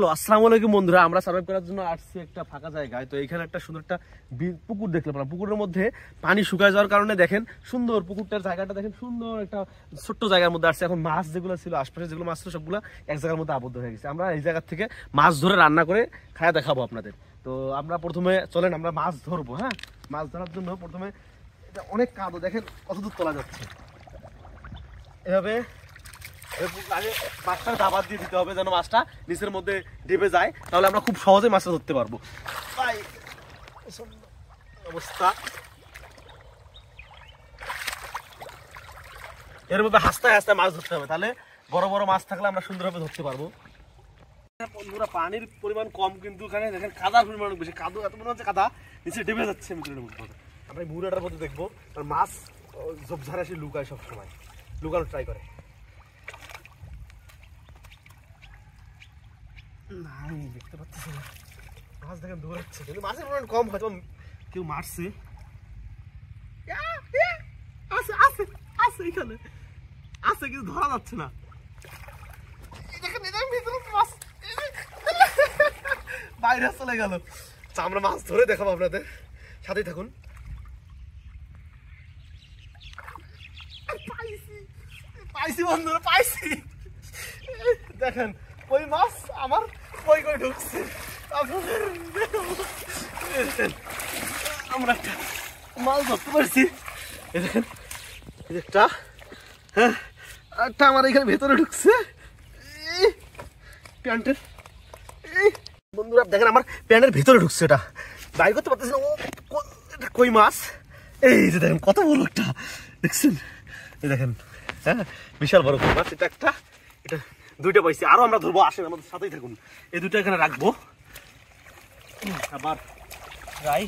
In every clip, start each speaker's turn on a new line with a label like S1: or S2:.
S1: Hello আসসালামু আলাইকুম বন্ধুরা, আমরা সার্ভাইভ করার জন্য আসছি একটা ফাঁকা জায়গায়। তো এখানে একটা সুন্দর একটা পুকুর দেখতে পেলাম। পুকুরের মধ্যে পানি শুকায় যাওয়ার কারণে দেখেন সুন্দর পুকুরটার জায়গাটা দেখেন, সুন্দর একটা ছোট্ট জায়গার মধ্যে আসছে। এখন মাছ যেগুলো ছিল আশপাশে যেগুলো মাছ ছিল সবগুলো এক জায়গার মধ্যে আবদ্ধ হয়ে গেছে। আমরা এই জায়গা থেকে মাছ ধরে রান্না করে খায়া দেখাবো আপনাদের। তো আমরা প্রথমে চলেন আমরা মাছ ধরবো। হ্যাঁ, মাছ ধরার জন্য প্রথমে এটা অনেক কাদো, দেখেন কত দূর তোলা যাচ্ছে। এভাবে আগে মাছটা দাবাত দিয়ে দিতে হবে যেন মাছটা নিচের মধ্যে ডেবে যায়, তাহলে আমরা খুব সহজে মাছটা ধরতে পারবো। তাই অবস্থা এর মধ্যে হাসতে হাসতে মাছ ধরতে হবে, তাহলে বড় বড় মাছ থাকলে আমরা সুন্দরভাবে ধরতে পারবো। বন্ধুরা পানির পরিমাণ কম, কিন্তু এখানে দেখেন কাদার পরিমাণ বেশি। কাদা এত মনে হচ্ছে কাদা নিচে ডেবে যাচ্ছে। আমরা এই মুড়াটার মধ্যে দেখবো আর মাছ ঝোপঝাড়ে এসে লুকায়, সবসময় লুকানোর ট্রাই করে। দেখতে পাচ্ছি না, মাছ দেখেন দৌড়াচ্ছে, কিন্তু মাছের পরিমাণ কম, হয়তো কেউ মারছে। এখানে আছে কিন্তু ধরা যাচ্ছে না। বাইরে চলে গেল। আমরা মাছ ধরে দেখাবো আপনাদের, সাথেই থাকুন। পাইছি বন্ধুরা, পাইছি। দেখেন ওই মাছ আমার কই কই ঢুকছে। আমরা একটা মাছ ধরতে পারছি। দেখেন একটা, হ্যাঁ একটা আমার এখানে ভেতরে ঢুকছে প্যান্টের। বন্ধুরা দেখেন আমার প্যান্টের ভেতরে ঢুকছে, এটা বাইর করতে পারতেছি না। ও কই মাছ, এই যে দেখেন কত বড় একটা, দেখছেন? এই দেখেন, হ্যাঁ বিশাল বড় কই মাছ। এটা একটা, এটা দুইটা পাইছি, আরো আমরা ধরবো। আসেন আমাদের সাথেই থাকুন। এই দুটো এখানে রাখবো, আবার রাই।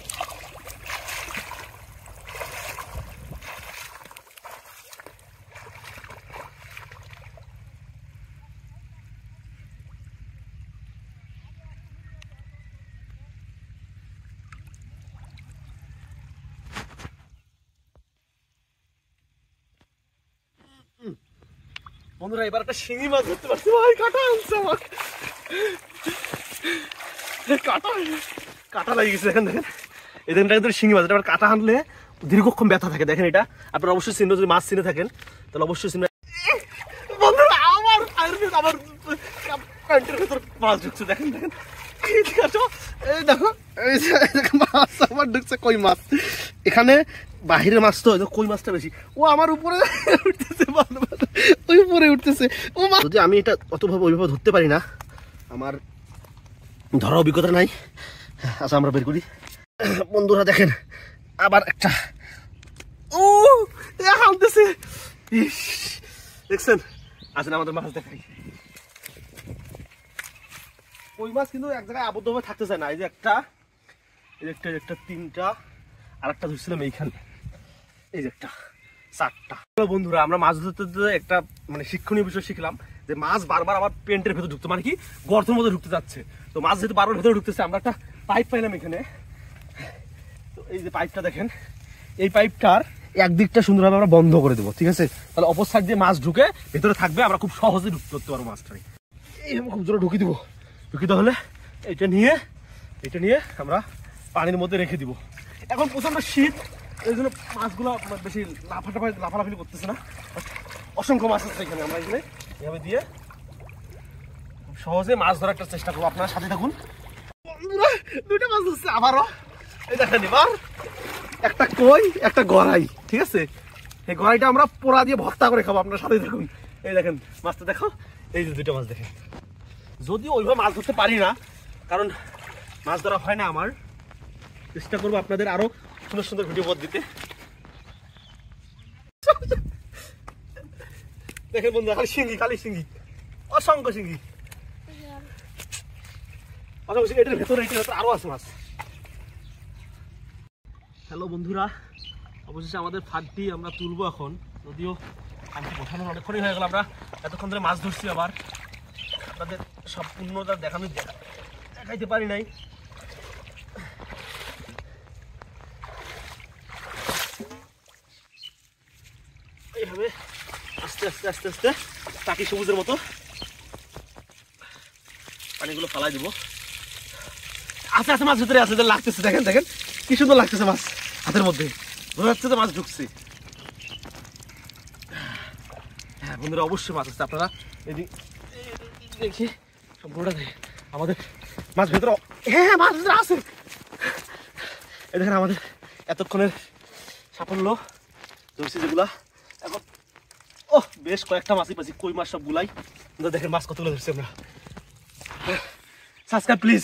S1: বন্ধুরা এবার একটা শিঙি মাছ ধরতে পারছি। ভাই কাটা আনছে আমাকে, কাটা লাগে গেছে। দেখেন দেখেন এই দেখেন শিঙি মাছ, এটা আবার কাটা আনলে দীর্ঘক্ষণ ব্যথা থাকে। দেখেন এটা আপনারা অবশ্যই চিহ্ন, যদি মাছ চিনে থাকেন তাহলে অবশ্যই চিহ্ন। বন্ধুরা আমার আমার প্যান্টের ভেতর মাছ ঢুকছে, দেখেন দেখেন। এই দেখো মাছ আমার ঢুকছে, কই মাছ। এখানে বাহিরের মাছ তো কই মাছটা বেশি। ও আমার উপরে উঠতেছে, ওই উপরে উঠতেছে। ও যদি আমি এটা অতভাবে ওইভাবে ধরতে পারি না, আমার ধরার অভিজ্ঞতা নাই। আচ্ছা আমরা বের করি। বন্ধুরা দেখেন আবার একটা, ও হালতেছে, দেখছেন? আসেন আমাদের মাছ দেখাই। ওই মাছ কিন্তু এক জায়গায় আবদ্ধভাবে থাকতে চায় না। এই যে একটা, এই একটা, একটা তিনটা, আর একটা ধরছিলাম এইখানে, এই যে একটা, চারটা। বন্ধুরা আমরা মাছ ধরতে একটা মানে শিক্ষণীয় বিষয় শিখলাম, যে মাছ বারবার আমার পেন্টের ভেতর ঢুকতে, মানে কি গর্তের মধ্যে ঢুকতে যাচ্ছে। তো মাছ যেহেতু বারবার ভেতরে ঢুকতেছে, আমরা একটা পাইপ পাইলাম এখানে। তো এই যে পাইপটা দেখেন, এই পাইপটার একদিকটা সুন্দরভাবে আমরা বন্ধ করে দেবো, ঠিক আছে? তাহলে অপর সাইড দিয়ে মাছ ঢুকে ভেতরে থাকবে, আমরা খুব সহজে ঢুকতে করতে পারবো মাছটাকে। এইভাবে খুব জোরে ঢুকিয়ে দেবো। ঢুকিতে হলে এটা নিয়ে আমরা পানির মধ্যে রেখে দিব। এখন প্রচন্ড শীত, এই জন্য মাছগুলো বেশি লাফালাফি করতেছে না। অসংখ্য মাছ আছে এখানে। আমরা এখানে এভাবে দিয়ে খুব সহজে মাছ ধরার একটা চেষ্টা করবো। আপনারা সাথে থাকুন। দুইটা মাছ ধরছে আবারও। এই দেখেন এবার একটা কই, একটা গড়াই, ঠিক আছে? এই গড়াইটা আমরা পোড়া দিয়ে ভর্তা করে খাবো। আপনার সাথে থাকুন। এই দেখেন মাছটা দেখো, এই যে দুইটা মাছ দেখেন। যদিও ওইভাবে মাছ ধরতে পারি না, কারণ মাছ ধরা হয় না আমার। চেষ্টা করবো আপনাদের আরো সুন্দর সুন্দর ভিডিও পথ দিতে। দেখেন বন্ধুরা খালি শিঙ্গি, অসংখ্য শিঙ্গি। এটার ভেতরে আরো আছে মাছ। হ্যালো বন্ধুরা, অবশেষে আমাদের ফাঁকটি আমরা তুলবো এখন। যদিও ফাঁকটি গোছানো অনেকক্ষণই হয়ে গেল, আমরা এতক্ষণ ধরে মাছ ধরছি। আবার আপনাদের সম্পূর্ণতা দেখাইতে পারি নাই। এইভাবে আস্তে আস্তে আস্তে আস্তে টাকি সবুজের মতো পানিগুলো ফালাই দেবো। আচ্ছা আচ্ছা, মাছ ভিতরে আছে, লাগতেছে, দেখেন দেখেন কি সুন্দর লাগতেছে মাছ হাতের মধ্যে, বোঝা যাচ্ছে যে মাছ ঢুকছে। হ্যাঁ বন্ধুরা, অবশ্যই মাছ আছে। আপনারা এদিক দেখি সম্পূর্ণটা দেখে আমাদের মাছ ভেতরে, হ্যাঁ হ্যাঁ মাছ ভেতরে আছে। এই দেখেন আমাদের এতক্ষণের সাফল্য ধরছি যেগুলা, এখন ও বেশ কয়েকটা মাছই পাচ্ছি, কই মাছ সব গুলাই। দেখেন মাছ কতগুলো ধরছি আমরা। Subscribe please.